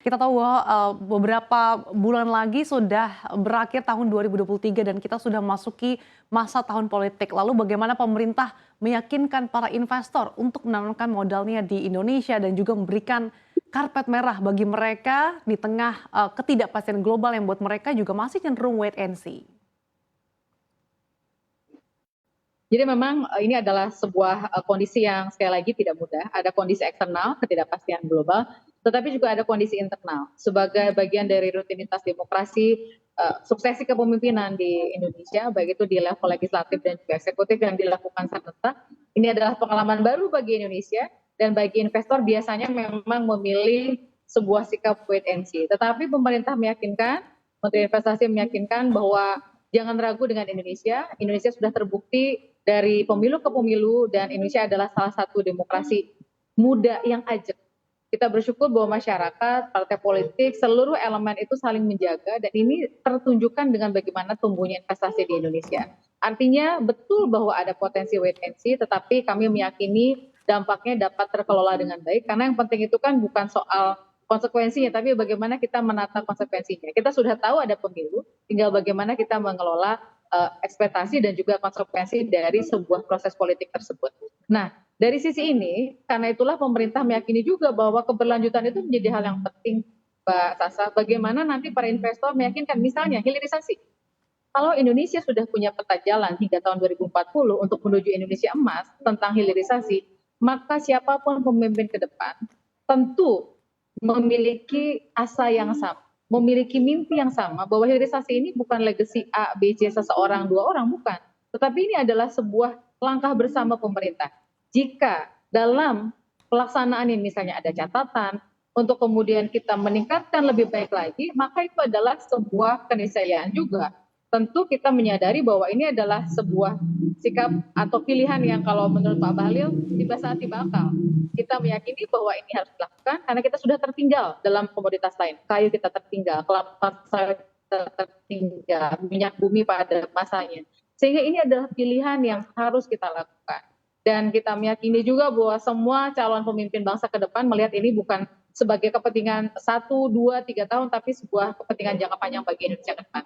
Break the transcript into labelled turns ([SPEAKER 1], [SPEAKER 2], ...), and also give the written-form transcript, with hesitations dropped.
[SPEAKER 1] Kita tahu bahwa beberapa bulan lagi sudah berakhir tahun 2023 dan kita sudah memasuki masa tahun politik. Lalu bagaimana pemerintah meyakinkan para investor untuk menanamkan modalnya di Indonesia dan juga memberikan karpet merah bagi mereka di tengah ketidakpastian global yang buat mereka juga masih cenderung wait and see.
[SPEAKER 2] Jadi memang ini adalah sebuah kondisi yang sekali lagi tidak mudah. Ada kondisi eksternal, ketidakpastian global, tetapi juga ada kondisi internal. Sebagai bagian dari rutinitas demokrasi, suksesi kepemimpinan di Indonesia, baik itu di level legislatif dan juga eksekutif yang dilakukan serentak, ini adalah pengalaman baru bagi Indonesia dan bagi investor biasanya memang memilih sebuah sikap wait and see. Tetapi pemerintah meyakinkan, Menteri Investasi meyakinkan bahwa jangan ragu dengan Indonesia. Indonesia sudah terbukti dari pemilu ke pemilu dan Indonesia adalah salah satu demokrasi muda yang ajak. Kita bersyukur bahwa masyarakat, partai politik, seluruh elemen itu saling menjaga dan ini tertunjukkan dengan bagaimana tumbuhnya investasi di Indonesia. Artinya betul bahwa ada potensi wait and see, tetapi kami meyakini dampaknya dapat terkelola dengan baik karena yang penting itu kan bukan soal konsekuensinya, tapi bagaimana kita menata konsekuensinya. Kita sudah tahu ada pemilu, tinggal bagaimana kita mengelola ekspektasi dan juga konsekuensi dari sebuah proses politik tersebut. Nah, dari sisi ini, karena itulah pemerintah meyakini juga bahwa keberlanjutan itu menjadi hal yang penting, Mbak Sasa. Bagaimana nanti para investor meyakinkan, misalnya hilirisasi. Kalau Indonesia sudah punya peta jalan hingga tahun 2040 untuk menuju Indonesia emas tentang hilirisasi, maka siapapun pemimpin ke depan tentu memiliki asa yang sama, memiliki mimpi yang sama bahwa hilirisasi ini bukan legacy A, B, C seseorang, dua orang, bukan. Tetapi ini adalah sebuah langkah bersama pemerintah. Jika dalam pelaksanaan ini misalnya ada catatan, untuk kemudian kita meningkatkan lebih baik lagi, maka itu adalah sebuah keniscayaan juga. Tentu kita menyadari bahwa ini adalah sebuah sikap atau pilihan yang kalau menurut Pak Bahlil tiba saat tiba akal. Kita meyakini bahwa ini harus dilakukan karena kita sudah tertinggal dalam komoditas lain. Kayu kita tertinggal, kelapa sawit kita tertinggal, minyak bumi pada masanya. Sehingga ini adalah pilihan yang harus kita lakukan. Dan kita meyakini juga bahwa semua calon pemimpin bangsa ke depan melihat ini bukan sebagai kepentingan 1, 2, 3 tahun, tapi sebuah kepentingan jangka panjang bagi Indonesia ke depan.